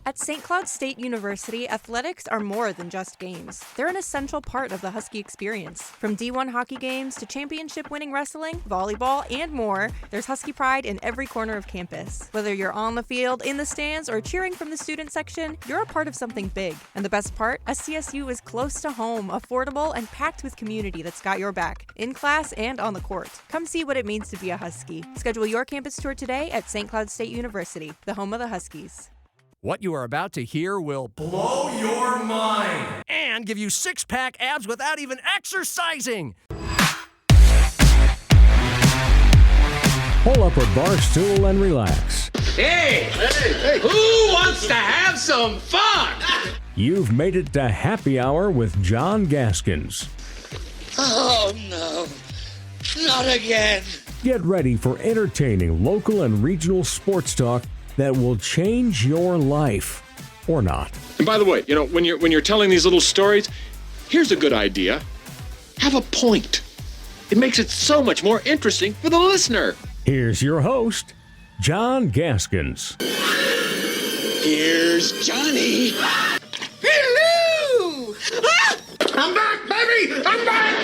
At St. Cloud State University, athletics are more than just games. They're an essential part of the Husky experience. From D1 hockey games to championship-winning wrestling, volleyball, and more, there's Husky pride in every corner of campus. Whether you're on the field, in the stands, or cheering from the student section, you're a part of something big. And the best part? SDSU is close to home, affordable, and packed with community that's got your back, in class and on the court. Come see what it means to be a Husky. Schedule your campus tour today at St. Cloud State University, the home of the Huskies. What you are about to hear will blow your mind and give you six-pack abs without even exercising. Pull up a bar stool and relax. Hey, who wants to have some fun? You've made it to Happy Hour with John Gaskins. Oh, no. Not again. Get ready for entertaining local and regional sports talk that will change your life, or not. And by the way, when you're telling these little stories, here's a good idea. Have a point. It makes it so much more interesting for the listener. Here's your host, John Gaskins. Here's Johnny. Hello! Ah! I'm back, baby! I'm back!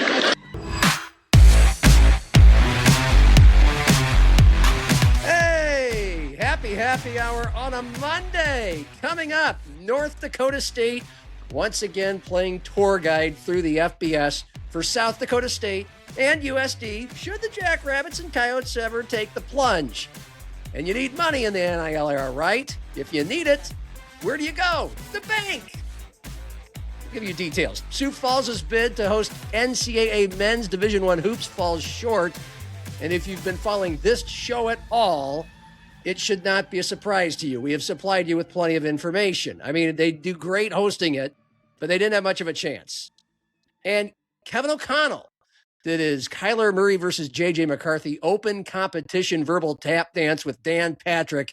Happy Hour on a Monday. Coming up, North Dakota State once again playing tour guide through the FBS for South Dakota State and USD should the Jackrabbits and Coyotes ever take the plunge. And you need money in the NIL era, right? If you need it, where do you go? The bank. I'll give you details. Sioux Falls' bid to host NCAA Men's Division I Hoops falls short. And if you've been following this show at all, it should not be a surprise to you. We have supplied you with plenty of information. I mean, they do great hosting it, but they didn't have much of a chance. And Kevin O'Connell did his Kyler Murray versus J.J. McCarthy open competition verbal tap dance with Dan Patrick,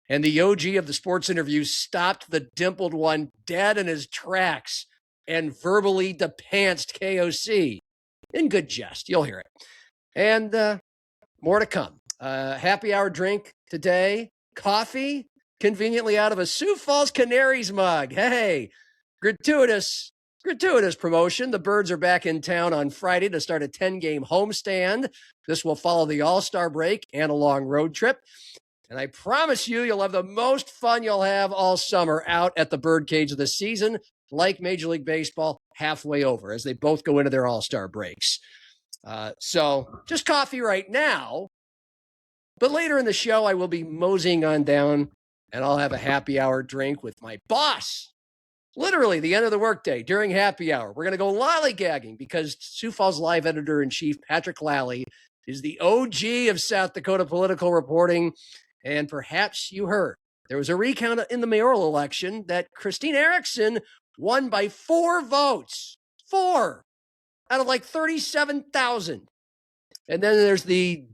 and the OG of the sports interview stopped the dimpled one dead in his tracks and verbally depantsed KOC. In good jest. You'll hear it. And more to come. Happy hour drink today, coffee, conveniently out of a Sioux Falls Canaries mug. Hey, gratuitous promotion. The Birds are back in town on Friday to start a 10-game homestand. This will follow the All-Star break and a long road trip. And I promise you'll have the most fun you'll have all summer out at the birdcage of the season, like Major League Baseball, halfway over as they both go into their All-Star breaks. So just coffee right now. But later in the show, I will be moseying on down, and I'll have a happy hour drink with my boss. Literally, the end of the workday during happy hour. We're going to go lollygagging because Sioux Falls Live editor-in-chief Patrick Lally is the OG of South Dakota political reporting. And perhaps you heard there was a recount in the mayoral election that Christine Erickson won by 4 votes. 4 out of like 37,000. And then there's the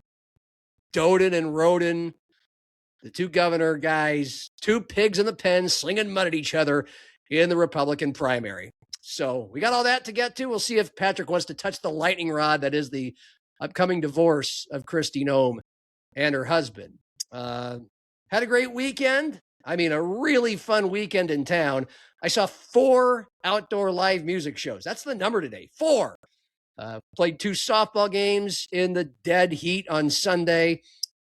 Doden and Roden, the 2 governor guys, 2 pigs in the pen slinging mud at each other in the Republican primary. So we got all that to get to. We'll see if Patrick wants to touch the lightning rod that is the upcoming divorce of Kristi Noem and her husband. Had a great weekend. I mean, a really fun weekend in town. I saw 4 outdoor live music shows. That's the number today, 4. Played 2 softball games in the dead heat on Sunday.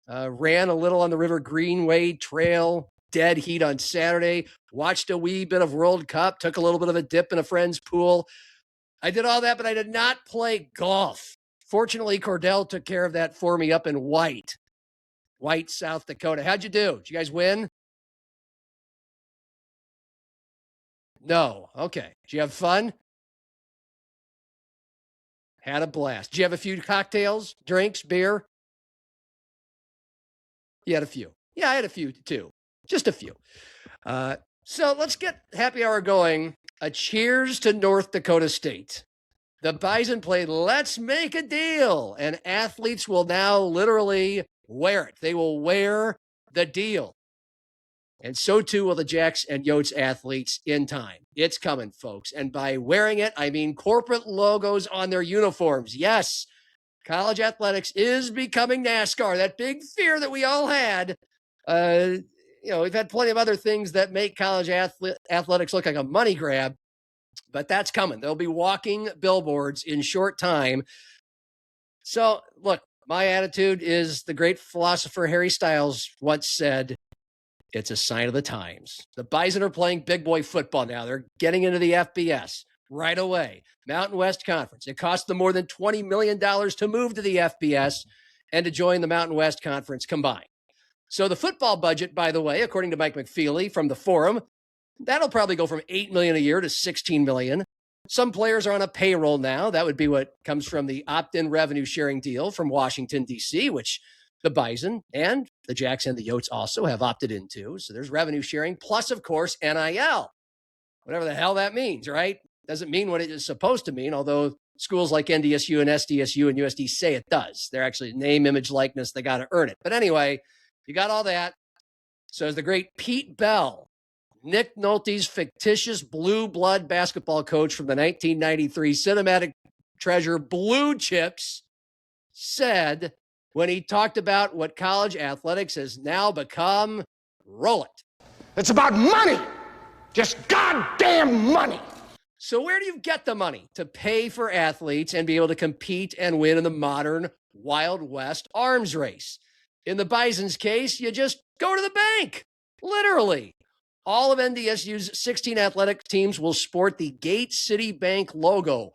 Ran a little on the River Greenway Trail, dead heat on Saturday. Watched a wee bit of World Cup. Took a little bit of a dip in a friend's pool. I did all that, but I did not play golf. Fortunately, Cordell took care of that for me up in White, South Dakota. How'd you do? Did you guys win? No. Okay. Did you have fun? Had a blast. Did you have a few cocktails, drinks, beer? You had a few. Yeah, I had a few too. Just a few. So let's get happy hour going. A cheers to North Dakota State. The Bison played Let's Make a Deal, and athletes will now literally wear it. They will wear the deal. And so too will the Jacks and Yotes athletes in time. It's coming, folks. And by wearing it, I mean corporate logos on their uniforms. Yes, college athletics is becoming NASCAR. That big fear that we all had we've had plenty of other things that make college athletics look like a money grab, but that's coming. There'll be walking billboards in short time. So, look, my attitude is the great philosopher Harry Styles once said, it's a sign of the times. The Bison are playing big boy football now. They're getting into the FBS right away. Mountain West Conference. It cost them more than $20 million to move to the FBS and to join the Mountain West Conference combined. So the football budget, by the way, according to Mike McFeely from the Forum, that'll probably go from $8 million a year to $16 million. Some players are on a payroll now. That would be what comes from the opt-in revenue sharing deal from Washington, D.C., which the Bison and the Jacks and the Yotes also have opted into. So there's revenue sharing, plus, of course, NIL. Whatever the hell that means, right? Doesn't mean what it is supposed to mean, although schools like NDSU and SDSU and USD say it does. They're actually name, image, likeness. They got to earn it. But anyway, you got all that. So as the great Pete Bell, Nick Nolte's fictitious blue blood basketball coach from the 1993 Cinematic Treasure Blue Chips, said when he talked about what college athletics has now become, roll it. It's about money. Just goddamn money. So where do you get the money to pay for athletes and be able to compete and win in the modern Wild West arms race? In the Bison's case, you just go to the bank, literally. All of NDSU's 16 athletic teams will sport the Gate City Bank logo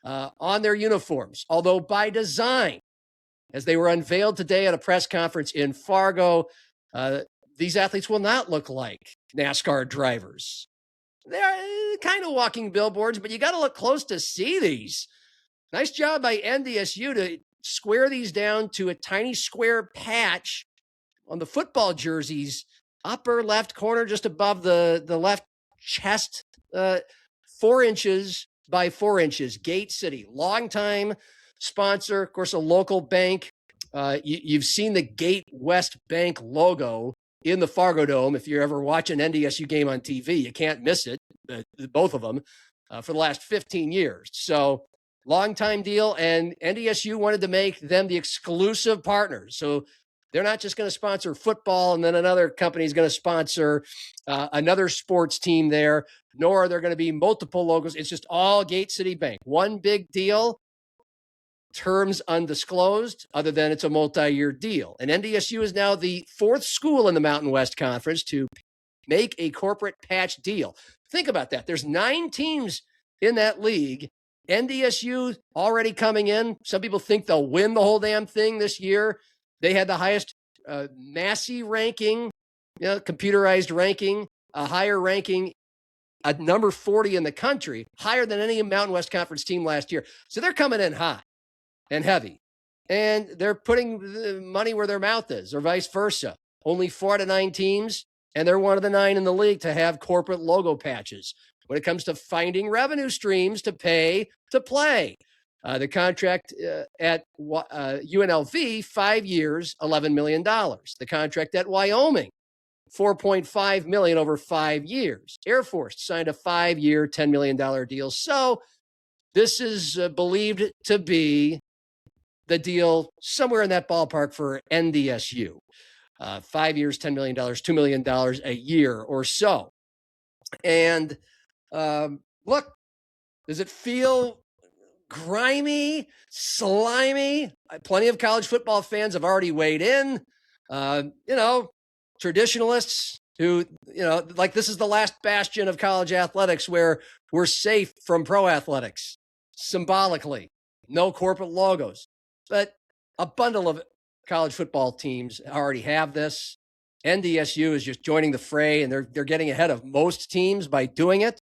on their uniforms, although by design, as they were unveiled today at a press conference in Fargo, these athletes will not look like NASCAR drivers. They're kind of walking billboards, but you got to look close to see these. Nice job by NDSU to square these down to a tiny square patch on the football jerseys, upper left corner, just above the left chest, 4 inches by 4 inches. Gate City, longtime sponsor, of course, a local bank. You've seen the Gate West Bank logo in the Fargo Dome. If you ever watch an NDSU game on TV, you can't miss it, both of them, for the last 15 years. So long-time deal, and NDSU wanted to make them the exclusive partners. So they're not just going to sponsor football and then another company is going to sponsor another sports team there, nor are there going to be multiple logos. It's just all Gate City Bank. One big deal, terms undisclosed, other than it's a multi-year deal. And NDSU is now the 4th school in the Mountain West Conference to make a corporate patch deal. Think about that. There's 9 teams in that league. NDSU already coming in. Some people think they'll win the whole damn thing this year. They had the highest Massey ranking, computerized ranking, a higher ranking, a number 40 in the country, higher than any Mountain West Conference team last year. So they're coming in hot and heavy, and they're putting the money where their mouth is, or vice versa. Only 4 out of 9 teams, and they're one of the 9 in the league to have corporate logo patches. When it comes to finding revenue streams to pay to play, the contract at UNLV, 5 years, $11 million. The contract at Wyoming, $4.5 million over 5 years. Air Force signed a 5-year, $10 million deal. So this is believed to be the deal somewhere in that ballpark for NDSU. 5 years, $10 million, $2 million a year or so. And look, does it feel grimy, slimy? Plenty of college football fans have already weighed in. Traditionalists who, like this is the last bastion of college athletics where we're safe from pro athletics, symbolically, no corporate logos. But a bundle of college football teams already have this. NDSU is just joining the fray, and they're getting ahead of most teams by doing it.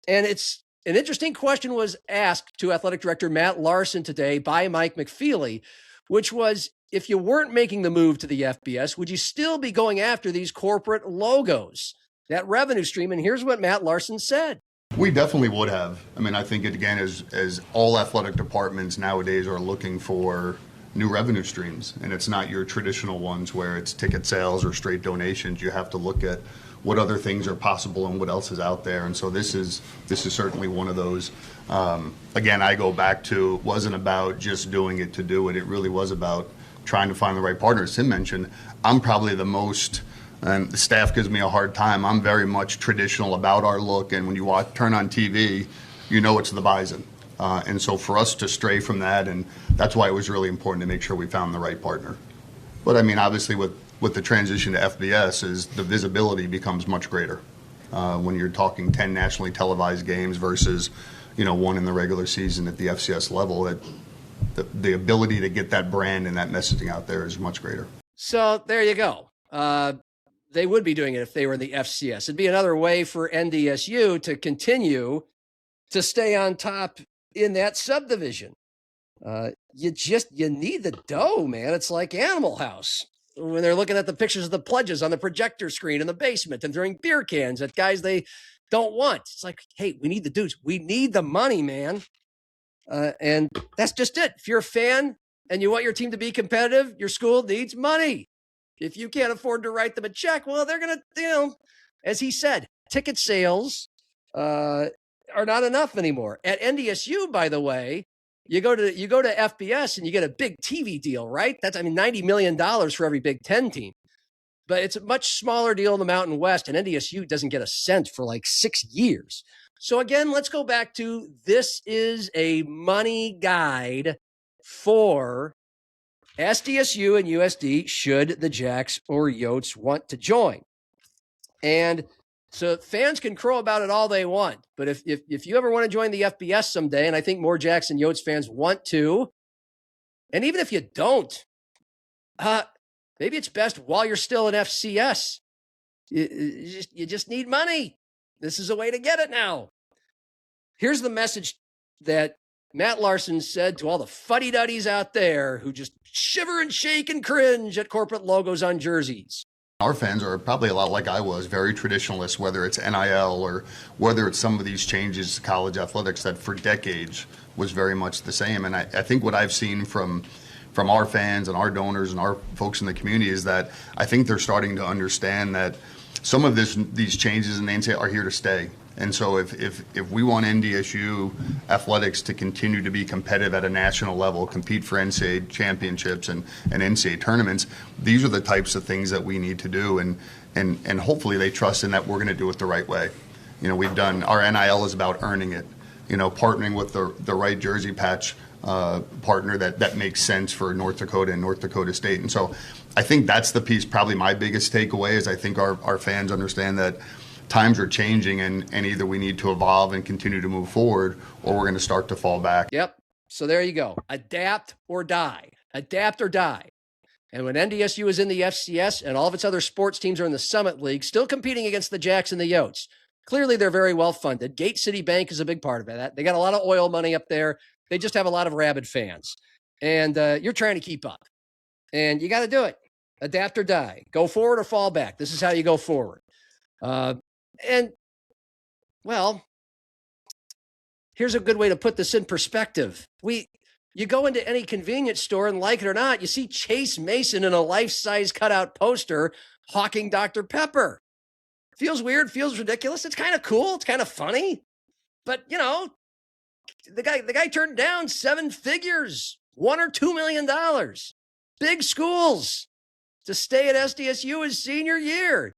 And it's an interesting question was asked to athletic director Matt Larsen today by Mike McFeely, which was, if you weren't making the move to the FBS, would you still be going after these corporate logos, that revenue stream? And here's what Matt Larsen said. We definitely would have. I mean, I think, again, as all athletic departments nowadays are looking for new revenue streams, and it's not your traditional ones where it's ticket sales or straight donations. You have to look at what other things are possible and what else is out there. And so this is certainly one of those. Again, I go back to, it wasn't about just doing it to do it. It really was about trying to find the right partners. Tim mentioned, I'm probably the most And the staff gives me a hard time. I'm very much traditional about our look, and when you turn on TV, you know it's the Bison. And so for us to stray from that, and that's why it was really important to make sure we found the right partner. But I mean, obviously with the transition to FBS, is the visibility becomes much greater. When you're talking 10 nationally televised games versus, one in the regular season at the FCS level, that the ability to get that brand and that messaging out there is much greater. So there you go. They would be doing it if they were in the FCS. It'd be another way for NDSU to continue to stay on top in that subdivision. You need the dough, man. It's like Animal House when they're looking at the pictures of the pledges on the projector screen in the basement and throwing beer cans at guys they don't want. It's like, hey, we need the dudes. We need the money, man. And that's just it. If you're a fan and you want your team to be competitive, your school needs money. If you can't afford to write them a check, well, they're going to, as he said, ticket sales are not enough anymore. At NDSU, by the way, you go to FBS and you get a big TV deal, right? That's, $90 million for every Big Ten team. But it's a much smaller deal in the Mountain West, and NDSU doesn't get a cent for like 6 years. So again, let's go back to this is a money guide for SDSU and USD should the Jacks or Yotes want to join. And so fans can crow about it all they want, but if you ever want to join the FBS someday, and I think more Jacks and Yotes fans want to, and even if you don't, maybe it's best while you're still in FCS. You just need money. This is a way to get it now. Here's the message that Matt Larsen said to all the fuddy-duddies out there who just shiver and shake and cringe at corporate logos on jerseys. Our fans are probably a lot like I was, very traditionalist, whether it's NIL or whether it's some of these changes to college athletics that for decades was very much the same. And I think what I've seen from our fans and our donors and our folks in the community is that I think they're starting to understand that some of these changes in the NCAA are here to stay. And so if we want NDSU athletics to continue to be competitive at a national level, compete for NCAA championships and NCAA tournaments, these are the types of things that we need to do. And hopefully they trust in that we're going to do it the right way. We've done, our NIL is about earning it, partnering with the right jersey patch partner that makes sense for North Dakota and North Dakota State. And so I think that's the piece, probably my biggest takeaway is I think our fans understand that times are changing and either we need to evolve and continue to move forward or we're going to start to fall back. Yep. So there you go. Adapt or die. Adapt or die. And when NDSU is in the FCS and all of its other sports teams are in the Summit League, still competing against the Jacks and the Yotes, clearly they're very well funded. Gate City Bank is a big part of that. They got a lot of oil money up there. They just have a lot of rabid fans. And you're trying to keep up. And you got to do it. Adapt or die. Go forward or fall back. This is how you go forward. And, well, here's a good way to put this in perspective. You go into any convenience store and, like it or not, you see Chase Mason in a life-size cutout poster hawking Dr. Pepper. Feels weird, feels ridiculous. It's kind of cool. It's kind of funny. But, the guy turned down 7 figures, $1 or $2 million. Big schools to stay at SDSU his senior year.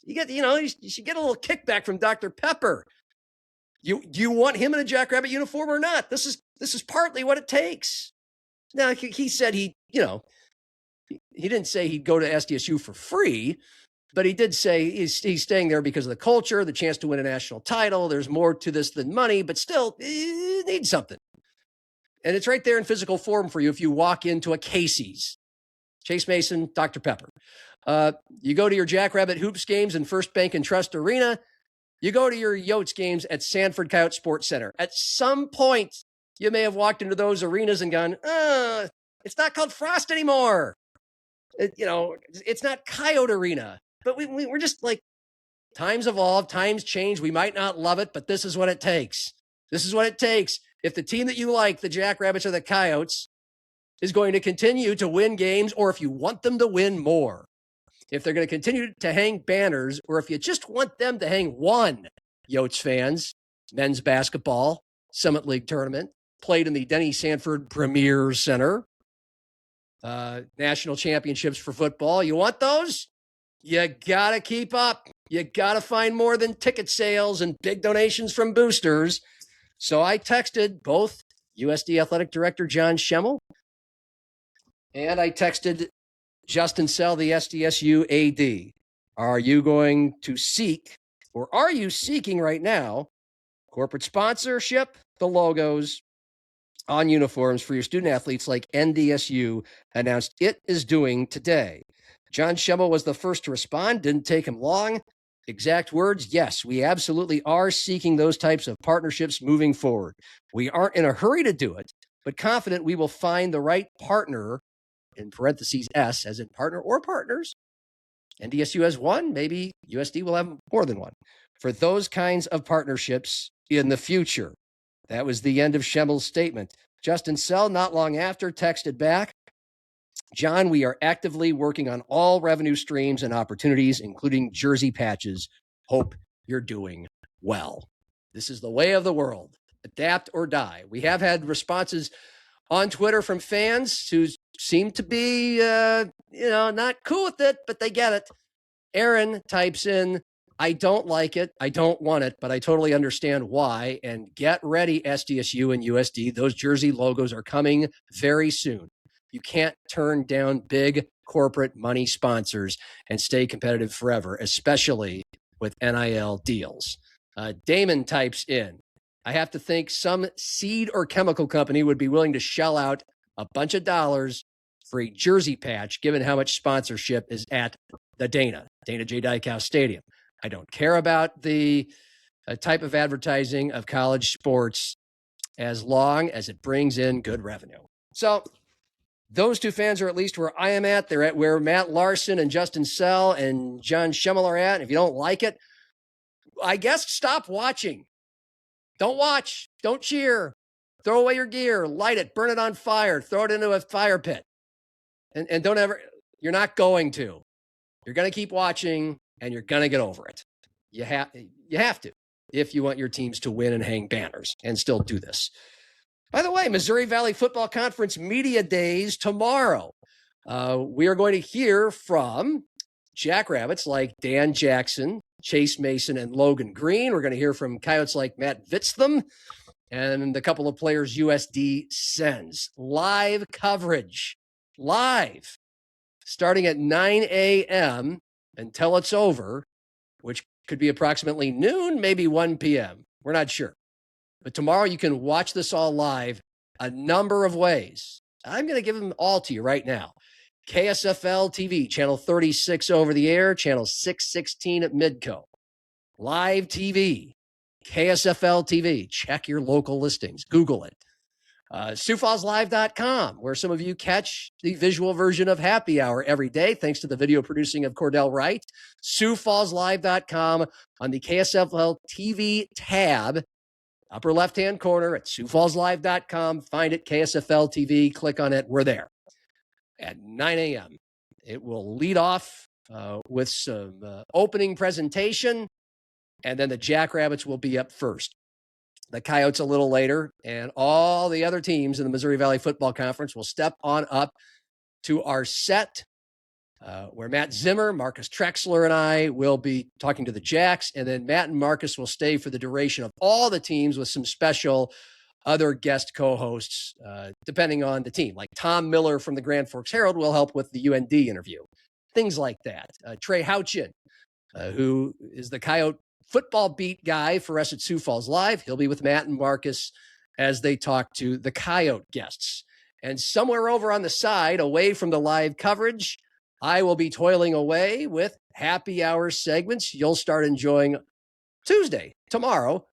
You should get a little kickback from Dr. Pepper. You want him in a Jackrabbit uniform or not? This is partly what it takes. Now, he said he didn't say he'd go to SDSU for free, but he did say he's staying there because of the culture, the chance to win a national title. There's more to this than money, but still, you need something. And it's right there in physical form for you if you walk into a Casey's. Chase Mason, Dr. Pepper. You go to your Jackrabbit Hoops games in First Bank and Trust Arena. You go to your Yotes games at Sanford Coyote Sports Center. At some point, you may have walked into those arenas and gone, it's not called Frost anymore. It's not Coyote Arena. But we're just like, times evolve, times change. We might not love it, but this is what it takes. This is what it takes. If the team that you like, the Jackrabbits or the Coyotes, is going to continue to win games, or if you want them to win more, if they're going to continue to hang banners, or if you just want them to hang one, Yotes fans, men's basketball, Summit League tournament, played in the Denny Sanford Premier Center, national championships for football. You want those? You got to keep up. You got to find more than ticket sales and big donations from boosters. So I texted both USD Athletic Director John Schemmel and I texted Justin Sell, the SDSU AD. Are you going to seek, or are you seeking right now, corporate sponsorship, the logos on uniforms for your student athletes like NDSU announced it is doing today? John Schemmel was the first to respond. Didn't take him long. Exact words, yes, we absolutely are seeking those types of partnerships moving forward. We aren't in a hurry to do it, but confident we will find the right partner, in parentheses S, as in partner or partners. NDSU has one, maybe USD will have more than one, for those kinds of partnerships in the future. That was the end of Schemmel's statement. Justin Sell, not long after, texted back, John, we are actively working on all revenue streams and opportunities, including jersey patches. Hope you're doing well. This is the way of the world. Adapt or die. We have had responses on Twitter from fans who seem to be, not cool with it, but they get it. Aaron types in, I don't like it. I don't want it, but I totally understand why. And get ready, SDSU and USD. Those jersey logos are coming very soon. You can't turn down big corporate money sponsors and stay competitive forever, especially with NIL deals. Damon types in, I have to think some seed or chemical company would be willing to shell out a bunch of dollars for a jersey patch, given how much sponsorship is at the Dana J. Dykow Stadium. I don't care about the type of advertising of college sports as long as it brings in good revenue. So those two fans are at least where I am at. They're at where Matt Larsen and Justin Sell and John Schemmel are at. And if you don't like it, I guess stop watching. Don't watch. Don't cheer. Throw away your gear. Light it. Burn it on fire. Throw it into a fire pit. And don't ever, you're not going to. You're going to keep watching and you're going to get over it. You have to if you want your teams to win and hang banners and still do this. By the way, Missouri Valley Football Conference Media Days tomorrow. We are going to hear from Jackrabbits like Dan Jackson, Chase Mason, and Logan Green. We're going to hear from Coyotes like Matt Vitztham and a couple of players USD sends. Live coverage. Live. Starting at 9 a.m. until it's over, which could be approximately noon, maybe 1 p.m. We're not sure. But tomorrow you can watch this all live a number of ways. I'm going to give them all to you right now. KSFL TV, channel 36 over the air, channel 616 at Midco. Live TV, KSFL TV. Check your local listings. Google it. SiouxFallsLive.com, where some of you catch the visual version of Happy Hour every day, thanks to the video producing of Cordell Wright. SiouxFallsLive.com on the KSFL TV tab, upper left-hand corner at SiouxFallsLive.com. Find it, KSFL TV. Click on it. We're there at 9 a.m. It will lead off with some opening presentation, and then the Jackrabbits will be up first. The Coyotes a little later, and all the other teams in the Missouri Valley Football Conference will step on up to our set where Matt Zimmer, Marcus Trexler, and I will be talking to the Jacks, and then Matt and Marcus will stay for the duration of all the teams with some special other guest co-hosts, depending on the team. Like Tom Miller from the Grand Forks Herald will help with the UND interview. Things like that. Trey Houchin, who is the Coyote football beat guy for us at Sioux Falls Live. He'll be with Matt and Marcus as they talk to the Coyote guests. And somewhere over on the side, away from the live coverage, I will be toiling away with happy hour segments you'll start enjoying Tuesday, tomorrow,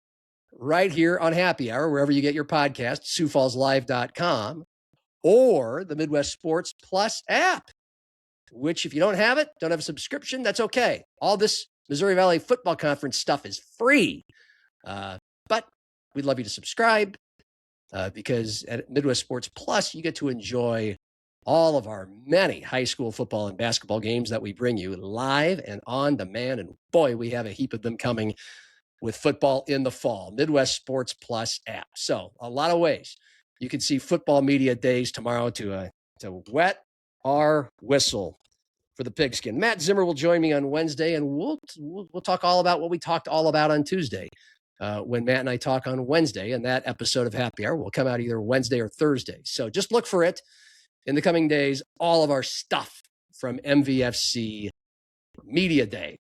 right here on Happy Hour, wherever you get your podcast, SiouxFallsLive.com, or the Midwest Sports Plus app, which if you don't have it, don't have a subscription, that's okay. All this Missouri Valley Football Conference stuff is free, but we'd love you to subscribe because at Midwest Sports Plus, you get to enjoy all of our many high school football and basketball games that we bring you live and on demand. And boy, we have a heap of them coming with football in the fall. Midwest Sports Plus app. So a lot of ways you can see Football Media Days tomorrow to wet our whistle for the pigskin. Matt Zimmer will join me on Wednesday, and we'll talk all about what we talked all about on Tuesday. When Matt and I talk on Wednesday, and that episode of Happy Hour will come out either Wednesday or Thursday. So just look for it in the coming days, all of our stuff from MVFC Media Day.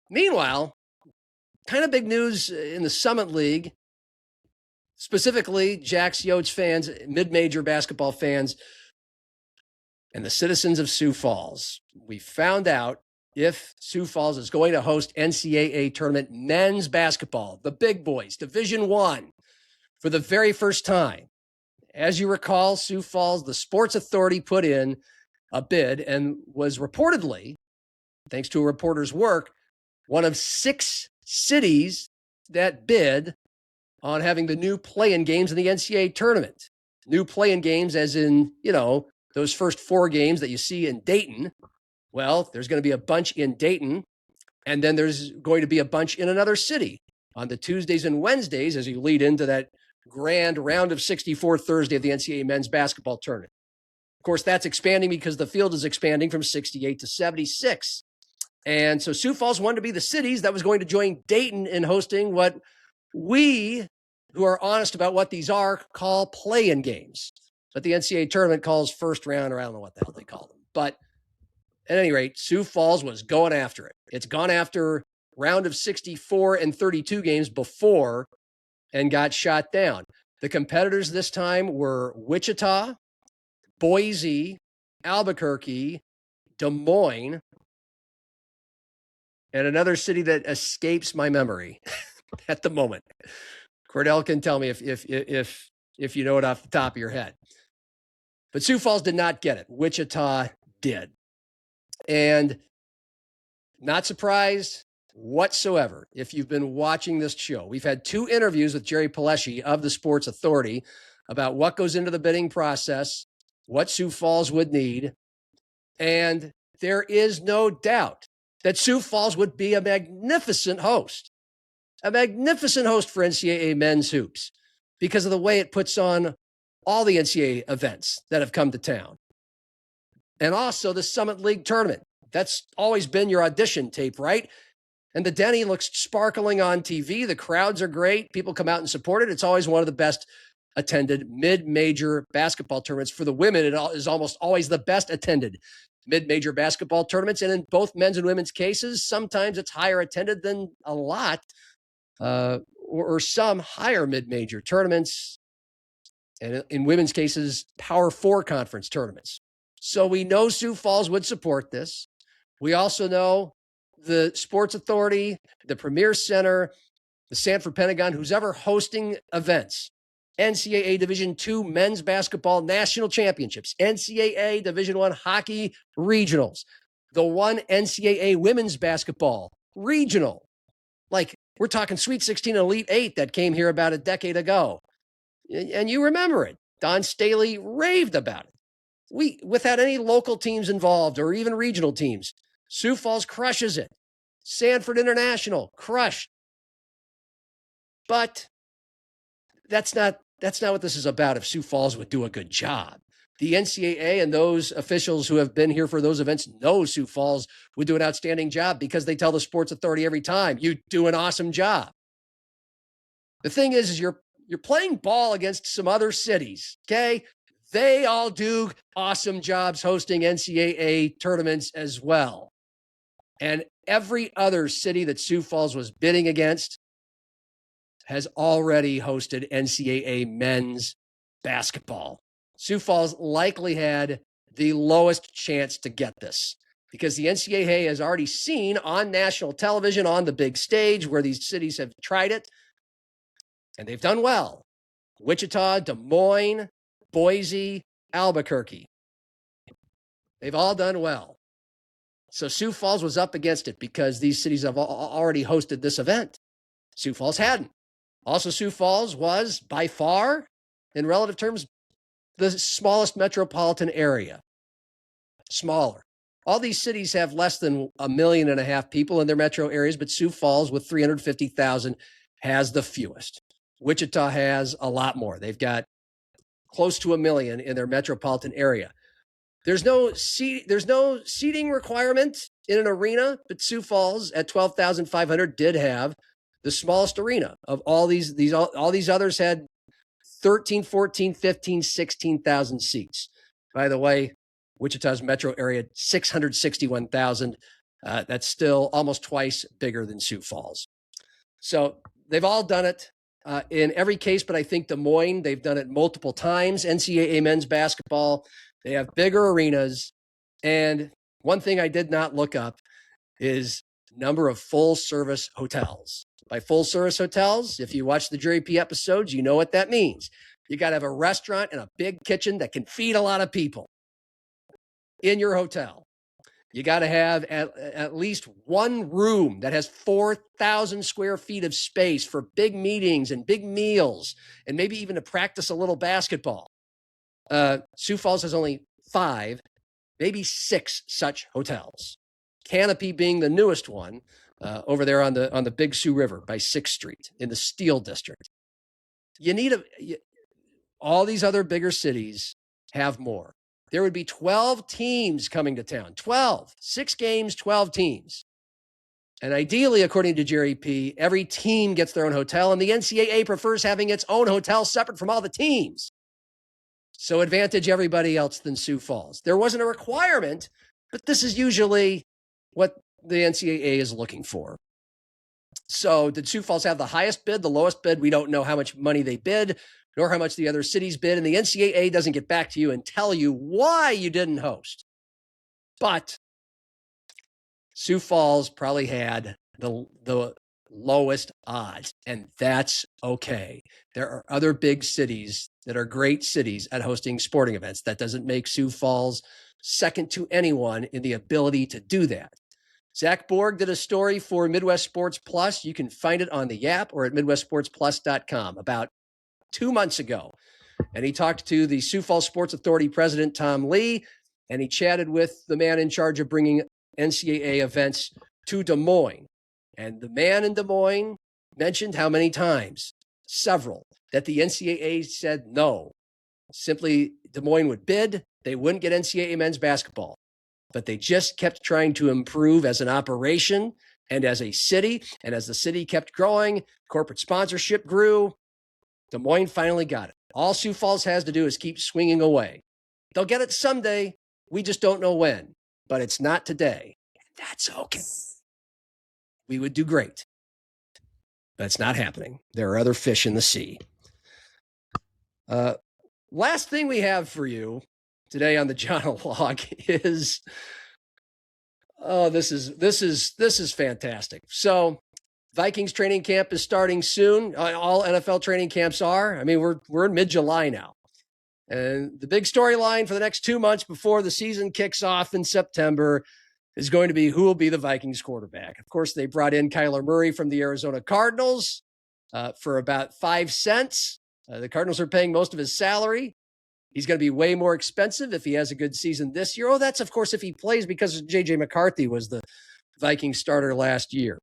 Meanwhile, kind of big news in the Summit League, specifically Jacks, Yotes fans, mid-major basketball fans, and the citizens of Sioux Falls. We found out if Sioux Falls is going to host NCAA tournament men's basketball, the big boys, Division I, for the very first time. As you recall, Sioux Falls, the Sports Authority put in a bid and was reportedly, thanks to a reporter's work, one of 6 cities that bid on having the new play-in games in the NCAA tournament. New play-in games as in, those first 4 games that you see in Dayton. Well, there's going to be a bunch in Dayton, and then there's going to be a bunch in another city on the Tuesdays and Wednesdays as you lead into that grand round of 64 Thursday of the NCAA men's basketball tournament. Of course, that's expanding because the field is expanding from 68 to 76. And so Sioux Falls wanted to be the cities that was going to join Dayton in hosting what we, who are honest about what these are, call play-in games. But the NCAA tournament calls first round, or I don't know what the hell they call them. But at any rate, Sioux Falls was going after it. It's gone after round of 64 and 32 games before and got shot down. The competitors this time were Wichita, Boise, Albuquerque, Des Moines, and another city that escapes my memory at the moment. Cordell can tell me if you know it off the top of your head. But Sioux Falls did not get it. Wichita did. And not surprised whatsoever if you've been watching this show. We've had 2 interviews with Jerry Palleschi of the Sports Authority about what goes into the bidding process, what Sioux Falls would need. And there is no doubt that Sioux Falls would be a magnificent host for NCAA men's hoops because of the way it puts on all the NCAA events that have come to town. And also the Summit League tournament. That's always been your audition tape, right? And the Denny looks sparkling on TV. The crowds are great. People come out and support it. It's always one of the best attended mid-major basketball tournaments. For the women, it is almost always the best attended mid-major basketball tournaments. And in both men's and women's cases, sometimes it's higher attended than a lot or some higher mid-major tournaments. And in women's cases, Power 4 conference tournaments. So we know Sioux Falls would support this. We also know the Sports Authority, the Premier Center, the Sanford Pentagon, who's ever hosting events, NCAA Division II men's basketball national championships, NCAA Division I hockey regionals, the one NCAA women's basketball regional. Like, we're talking Sweet 16 Elite 8 that came here about a decade ago. And you remember it. Don Staley raved about it. Without any local teams involved or even regional teams, Sioux Falls crushes it. Sanford International, crushed. But that's not what this is about if Sioux Falls would do a good job. The NCAA and those officials who have been here for those events know Sioux Falls would do an outstanding job because they tell the Sports Authority every time, you do an awesome job. The thing is you're playing ball against some other cities, okay? They all do awesome jobs hosting NCAA tournaments as well. And every other city that Sioux Falls was bidding against has already hosted NCAA men's basketball. Sioux Falls likely had the lowest chance to get this because the NCAA has already seen on national television, on the big stage where these cities have tried it, and they've done well. Wichita, Des Moines, Boise, Albuquerque. They've all done well. So Sioux Falls was up against it because these cities have already hosted this event. Sioux Falls hadn't. Also, Sioux Falls was, by far, in relative terms, the smallest metropolitan area. Smaller. All these cities have less than 1.5 million people in their metro areas, but Sioux Falls, with 350,000, has the fewest. Wichita has a lot more. They've got close to 1 million in their metropolitan area. There's no seating requirement in an arena, but Sioux Falls at 12,500 did have the smallest arena of all these all these others had 13, 14, 15, 16,000 seats. By the way, Wichita's metro area, 661,000. That's still almost twice bigger than Sioux Falls. So they've all done it in every case, but I think Des Moines, they've done it multiple times. NCAA men's basketball, they have bigger arenas. And one thing I did not look up is number of full service hotels. By full service hotels, if you watch the Jerry P episodes, you know what that means. You got to have a restaurant and a big kitchen that can feed a lot of people in your hotel. You got to have at least one room that has 4,000 square feet of space for big meetings and big meals, and maybe even to practice a little basketball. Sioux Falls has only 5, maybe 6 such hotels. Canopy being the newest one over there on the Big Sioux River by 6th Street in the Steel District. You need all these other bigger cities have more. There would be 12 teams coming to town. 12. 6 games, 12 teams. And ideally, according to Jerry P., every team gets their own hotel, and the NCAA prefers having its own hotel separate from all the teams. So advantage everybody else than Sioux Falls. There wasn't a requirement, but this is usually what the NCAA is looking for. So did Sioux Falls have the highest bid, the lowest bid? We don't know how much money they bid, nor how much the other cities bid. And the NCAA doesn't get back to you and tell you why you didn't host. But Sioux Falls probably had the lowest odds, and that's okay. There are other big cities that are great cities at hosting sporting events. That doesn't make Sioux Falls second to anyone in the ability to do that. Zach Borg did a story for Midwest Sports Plus. You can find it on the app or at MidwestSportsPlus.com about 2 months ago. And he talked to the Sioux Falls Sports Authority president, Tom Lee, and he chatted with the man in charge of bringing NCAA events to Des Moines. And the man in Des Moines mentioned how many times, several, that the NCAA said no. Simply, Des Moines would bid, they wouldn't get NCAA men's basketball. But they just kept trying to improve as an operation and as a city. And as the city kept growing, corporate sponsorship grew. Des Moines finally got it. All Sioux Falls has to do is keep swinging away. They'll get it someday. We just don't know when. But it's not today. That's okay. We would do great. But it's not happening. There are other fish in the sea. Last thing we have for you today on the John Log is, this is fantastic. So Vikings training camp is starting soon. All NFL training camps are. I mean, we're in mid-July now. And the big storyline for the next 2 months before the season kicks off in September is going to be who will be the Vikings quarterback. Of course, they brought in Kyler Murray from the Arizona Cardinals for about 5 cents. The Cardinals are paying most of his salary. He's going to be way more expensive if he has a good season this year. Oh, that's, of course, if he plays, because J.J. McCarthy was the Vikings starter last year.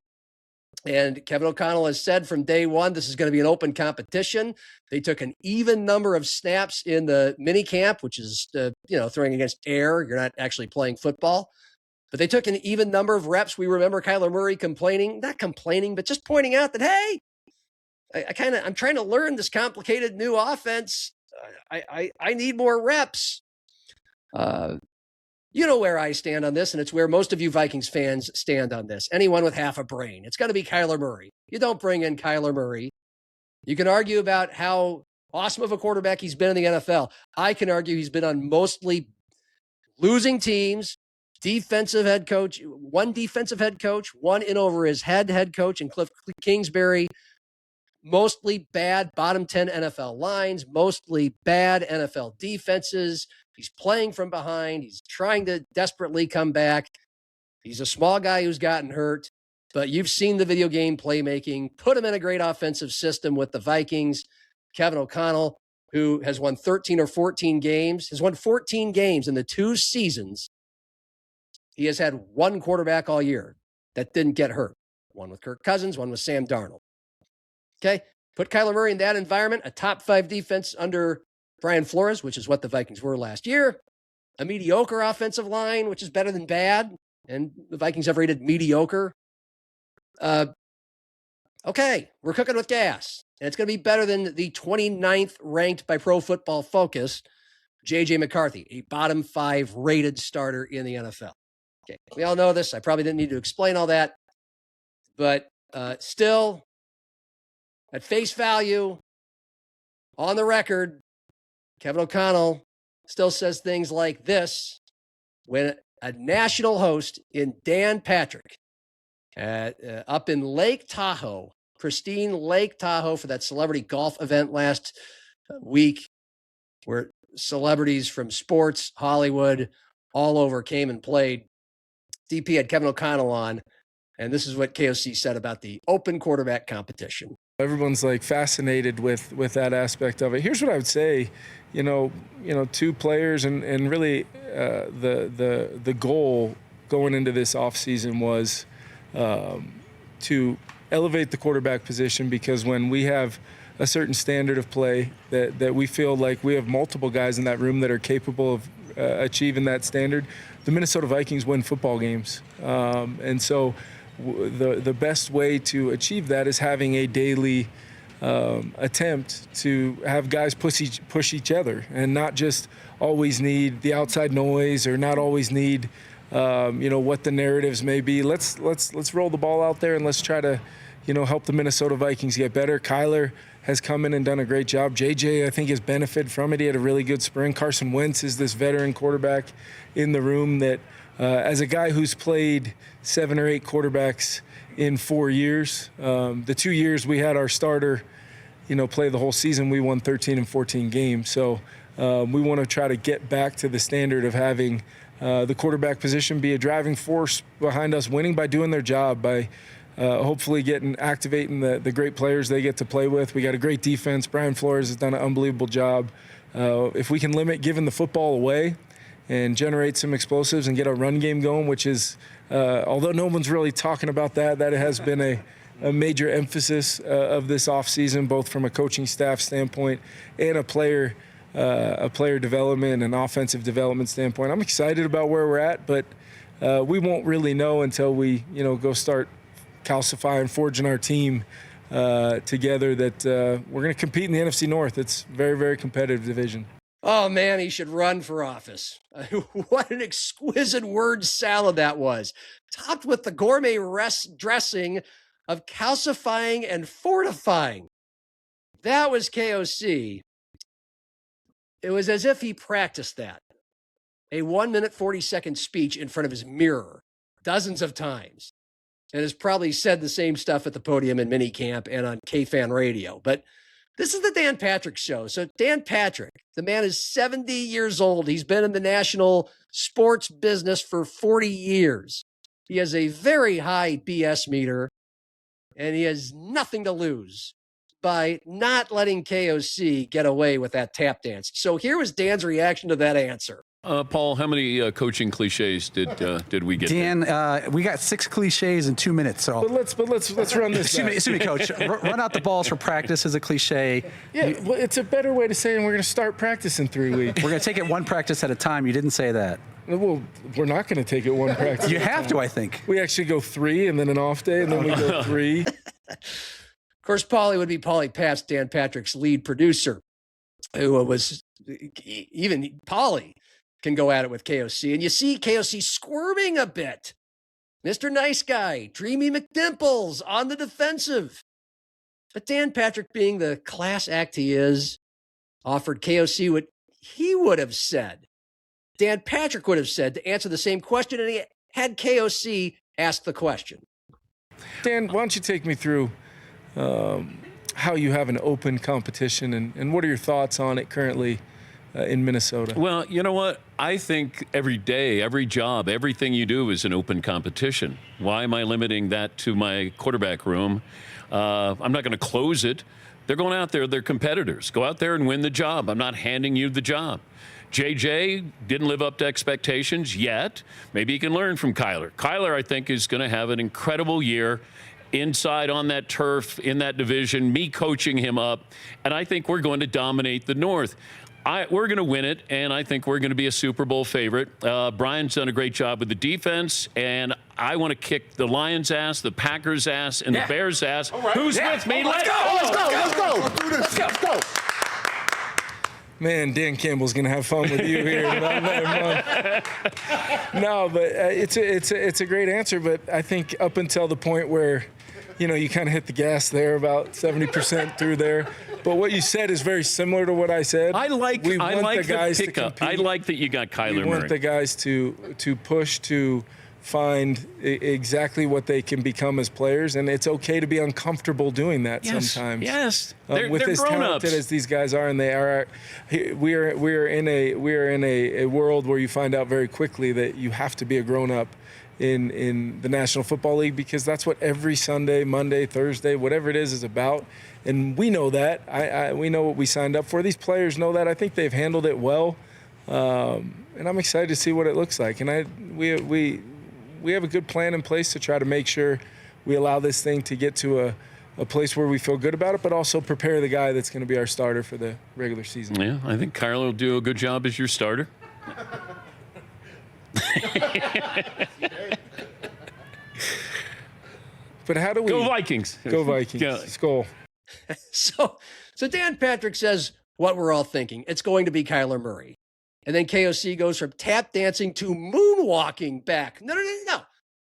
And Kevin O'Connell has said from day one, this is going to be an open competition. They took an even number of snaps in the mini camp, which is, throwing against air. You're not actually playing football. But they took an even number of reps. We remember Kyler Murray not complaining, but just pointing out that, hey, I'm trying to learn this complicated new offense. I need more reps. You know where I stand on this, and it's where most of you Vikings fans stand on this. Anyone with half a brain. It's going to be Kyler Murray. You don't bring in Kyler Murray. You can argue about how awesome of a quarterback he's been in the NFL. I can argue he's been on mostly losing teams, defensive head coach, one in over his head coach, and Cliff Kingsbury. Mostly bad bottom 10 NFL lines, mostly bad NFL defenses. He's playing from behind. He's trying to desperately come back. He's a small guy who's gotten hurt, but you've seen the video game playmaking. Put him in a great offensive system with the Vikings. Kevin O'Connell, who has won 13 or 14 games, has won 14 games in the 2 seasons. He has had one quarterback all year that didn't get hurt. One with Kirk Cousins, one with Sam Darnold. Okay, put Kyler Murray in that environment, a top 5 defense under Brian Flores, which is what the Vikings were last year. a mediocre offensive line, which is better than bad, and the Vikings have rated mediocre. Okay, we're cooking with gas, and it's going to be better than the 29th ranked by Pro Football Focus, J.J. McCarthy, a bottom 5 rated starter in the NFL. Okay, we all know this. I probably didn't need to explain all that, but still, at face value, on the record, Kevin O'Connell still says things like this when a national host in Dan Patrick up in Lake Tahoe, pristine Lake Tahoe, for that celebrity golf event last week where celebrities from sports, Hollywood, all over came and played. DP had Kevin O'Connell on, and this is what KOC said about the open quarterback competition. Everyone's like fascinated with that aspect of it. Here's what I would say, you know, 2 players and really the goal going into this offseason was to elevate the quarterback position, because when we have a certain standard of play that we feel like we have multiple guys in that room that are capable of achieving that standard, the Minnesota Vikings win football games. And so the best way to achieve that is having a daily attempt to have guys push each other, and not just always need the outside noise, or not always need what the narratives may be. Let's roll the ball out there, and let's try to help the Minnesota Vikings get better. Kyler has come in and done a great job. JJ, I think, has benefited from it. He had a really good spring. Carson Wentz is this veteran quarterback in the room that, as a guy who's played 7 or 8 quarterbacks in 4 years, the 2 years we had our starter, play the whole season, we won 13 and 14 games. So we want to try to get back to the standard of having the quarterback position be a driving force behind us winning by doing their job, by hopefully activating the great players they get to play with. We got a great defense. Brian Flores has done an unbelievable job. If we can limit giving the football away and generate some explosives and get a run game going, which is, although no one's really talking about that has been a major emphasis of this offseason, both from a coaching staff standpoint and a player development and offensive development standpoint. I'm excited about where we're at, but we won't really know until we, go start calcifying, forging our team together, that we're going to compete in the NFC North. It's a very, very competitive division. Oh, man, he should run for office. What an exquisite word salad that was. Topped with the gourmet dressing of calcifying and fortifying. That was KOC. It was as if he practiced that. A 1-minute, 40-second speech in front of his mirror dozens of times, and has probably said the same stuff at the podium in minicamp and on KFan radio. But this is the Dan Patrick Show. So Dan Patrick, the man is 70 years old. He's been in the national sports business for 40 years. He has a very high BS meter, and he has nothing to lose by not letting KOC get away with that tap dance. So here was Dan's reaction to that answer. Paul, how many coaching cliches did we get? Dan, we got 6 cliches in 2 minutes. So let's run this. Excuse me, Coach. Run out the balls for practice is a cliche. Yeah, well, it's a better way to say, and we're going to start practice in 3 weeks. We're going to take it one practice at a time. You didn't say that. Well, we're not going to take it one practice. You have to, I think. We actually go 3 and then an off day, and then we go 3. Of course, Paulie would be Paulie Pats, Dan Patrick's lead producer, who was even Paulie can go at it with KOC. And you see KOC squirming a bit. Mr. Nice Guy, Dreamy McDimples on the defensive. But Dan Patrick, being the class act he is, offered KOC what he would have said. Dan Patrick would have said to answer the same question, and he had KOC ask the question. Dan, why don't you take me through how you have an open competition, and what are your thoughts on it currently in Minnesota? Well, you know what? I think every day, every job, everything you do is an open competition. Why am I limiting that to my quarterback room? I'm not going to close it. They're going out there. They're competitors. Go out there and win the job. I'm not handing you the job. JJ didn't live up to expectations yet. Maybe he can learn from Kyler. Kyler, I think, is going to have an incredible year inside on that turf in that division, me coaching him up, and I think we're going to dominate the North. We're going to win it, and I think we're going to be a Super Bowl favorite. Brian's done a great job with the defense, and I want to kick the Lions' ass, the Packers' ass, and the Bears' ass. Right. Who's with me? Let's go. Man, Dan Campbell's going to have fun with you here in about another month. No, but it's a great answer. But I think up until the point where, you kind of hit the gas there about 70% through there. But what you said is very similar to what I said. I like the guys pickup. I like that you got Kyler Murray. We want the guys to push to find exactly what they can become as players, and it's okay to be uncomfortable doing that sometimes. Yes, with as talented as these guys are, and they are, we are in a world where you find out very quickly that you have to be a grown-up in the National Football League, because that's what every Sunday, Monday, Thursday, whatever it is about. And we know that. We know what we signed up for. These players know that. I think they've handled it well, and I'm excited to see what it looks like. And we have a good plan in place to try to make sure we allow this thing to get to a place where we feel good about it, but also prepare the guy that's going to be our starter for the regular season. Yeah, I think Kyler will do a good job as your starter. But how do we go Vikings? Go Vikings! Yeah. Skol. So Dan Patrick says what we're all thinking. It's going to be Kyler Murray. And then KOC goes from tap dancing to moonwalking back. No.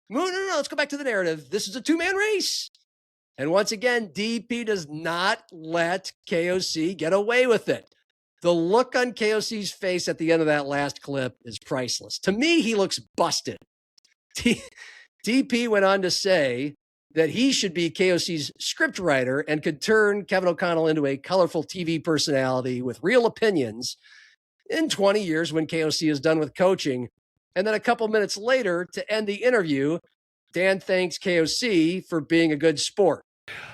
Let's go back to the narrative. This is a two-man race. And once again, DP does not let KOC get away with it. The look on KOC's face at the end of that last clip is priceless. To me, he looks busted. DP went on to say that he should be KOC's scriptwriter and could turn Kevin O'Connell into a colorful TV personality with real opinions in 20 years when KOC is done with coaching. And then a couple minutes later, to end the interview, Dan thanks KOC for being a good sport.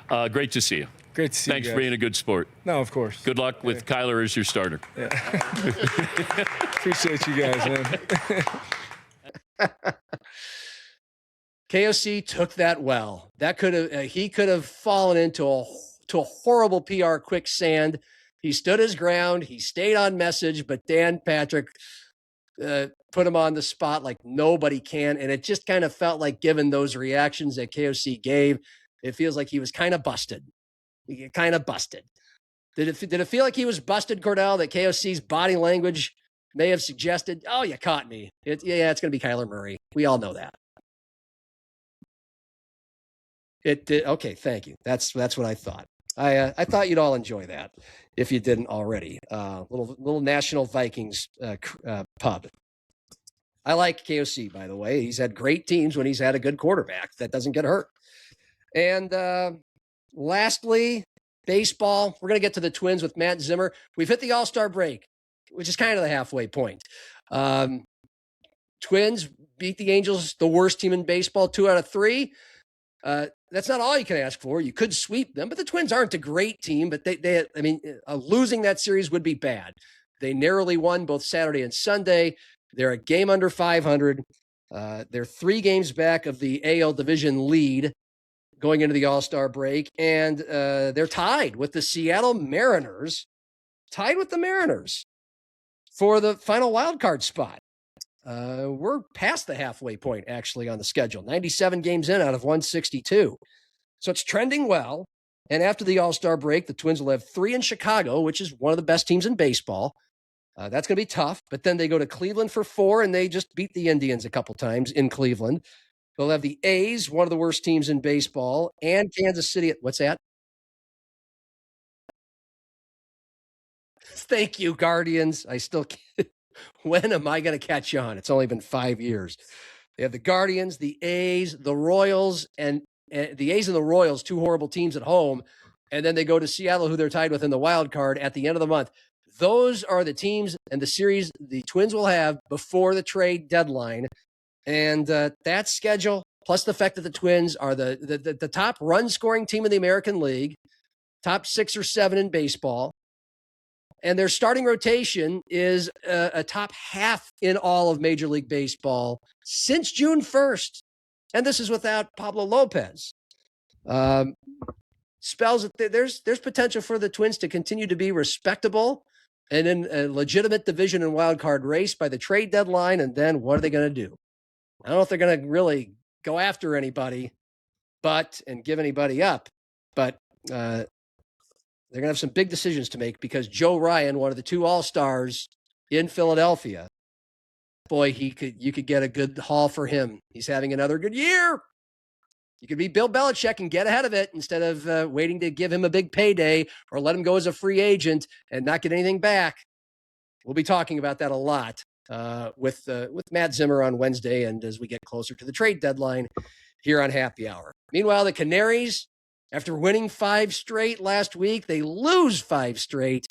Great to see you. Great to see you. Thanks for being a good sport. No, of course. Good luck with Kyler as your starter. Yeah. Appreciate you guys, man. KOC took that well. That could have he could have fallen into a horrible PR quicksand. He stood his ground. He stayed on message, but Dan Patrick put him on the spot like nobody can. And it just kind of felt like, given those reactions that KOC gave, it feels like he was kind of busted. Kind of busted. Did it feel like he was busted, Cordell, that KOC's body language may have suggested, oh, you caught me. It's going to be Kyler Murray. We all know that. It did. Okay, thank you. That's what I thought. I thought you'd all enjoy that if you didn't already. Little National Vikings pub. I like KOC, by the way. He's had great teams when he's had a good quarterback that doesn't get hurt. And lastly, baseball. We're going to get to the Twins with Matt Zimmer. We've hit the All-Star break, which is kind of the halfway point. Twins beat the Angels, the worst team in baseball, 2 out of 3. That's not all you can ask for. You could sweep them, but the Twins aren't a great team, but losing that series would be bad. They narrowly won both Saturday and Sunday. They're a game under 500. They're 3 games back of the AL division lead going into the All-Star break, and they're tied with the Seattle Mariners, for the final wild card spot. We're past the halfway point, actually, on the schedule. 97 games in out of 162. So it's trending well. And after the All-Star break, the Twins will have 3 in Chicago, which is one of the best teams in baseball. That's going to be tough. But then they go to Cleveland for 4, and they just beat the Indians a couple times in Cleveland. They'll have the A's, one of the worst teams in baseball, and Kansas City. What's that? Thank you, Guardians. I still can't. When am I going to catch on? It's only been 5 years. They have the Guardians, the A's, the Royals, and the A's and the Royals, 2 horrible teams at home. And then they go to Seattle, who they're tied with in the wild card at the end of the month. Those are the teams and the series the Twins will have before the trade deadline. And that schedule, plus the fact that the Twins are the top run-scoring team in the American League, top 6 or 7 in baseball, and their starting rotation is a top half in all of Major League Baseball since June 1st. And this is without Pablo Lopez. Spells that there's potential for the Twins to continue to be respectable and in a legitimate division and wild card race by the trade deadline. And then what are they going to do? I don't know if they're going to really go after anybody, and give anybody up, but they're going to have some big decisions to make because Joe Ryan, one of the 2 All-Stars in Philadelphia, boy, you could get a good haul for him. He's having another good year. You could be Bill Belichick and get ahead of it instead of waiting to give him a big payday or let him go as a free agent and not get anything back. We'll be talking about that a lot with Matt Zimmer on Wednesday and as we get closer to the trade deadline here on Happy Hour. Meanwhile, the Canaries, after winning 5 straight last week, they lose 5 straight.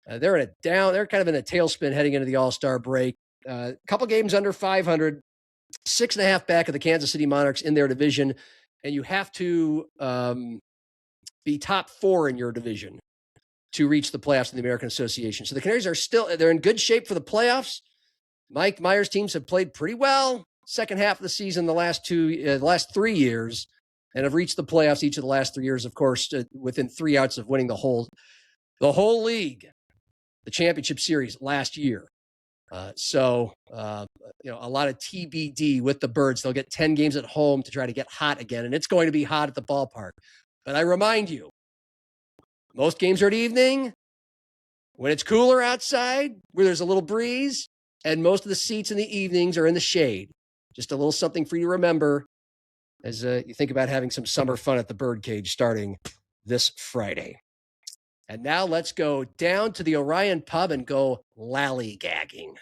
They're kind of in a tailspin heading into the All-Star break. A couple games under 500. 6.5 back of the Kansas City Monarchs in their division, and you have to be top 4 in your division to reach the playoffs in the American Association. So the Canaries they're in good shape for the playoffs. Mike Meyer's teams have played pretty well second half of the season the last 3 years, and have reached the playoffs each of the last 3 years, of course, within 3 outs of winning the whole league, the championship series last year. A lot of TBD with the Birds. They'll get 10 games at home to try to get hot again, and it's going to be hot at the ballpark. But I remind you, most games are at evening, when it's cooler outside, where there's a little breeze, and most of the seats in the evenings are in the shade. Just a little something for you to remember as you think about having some summer fun at the Birdcage starting this Friday. And now let's go down to the Orion Pub and go lallygagging.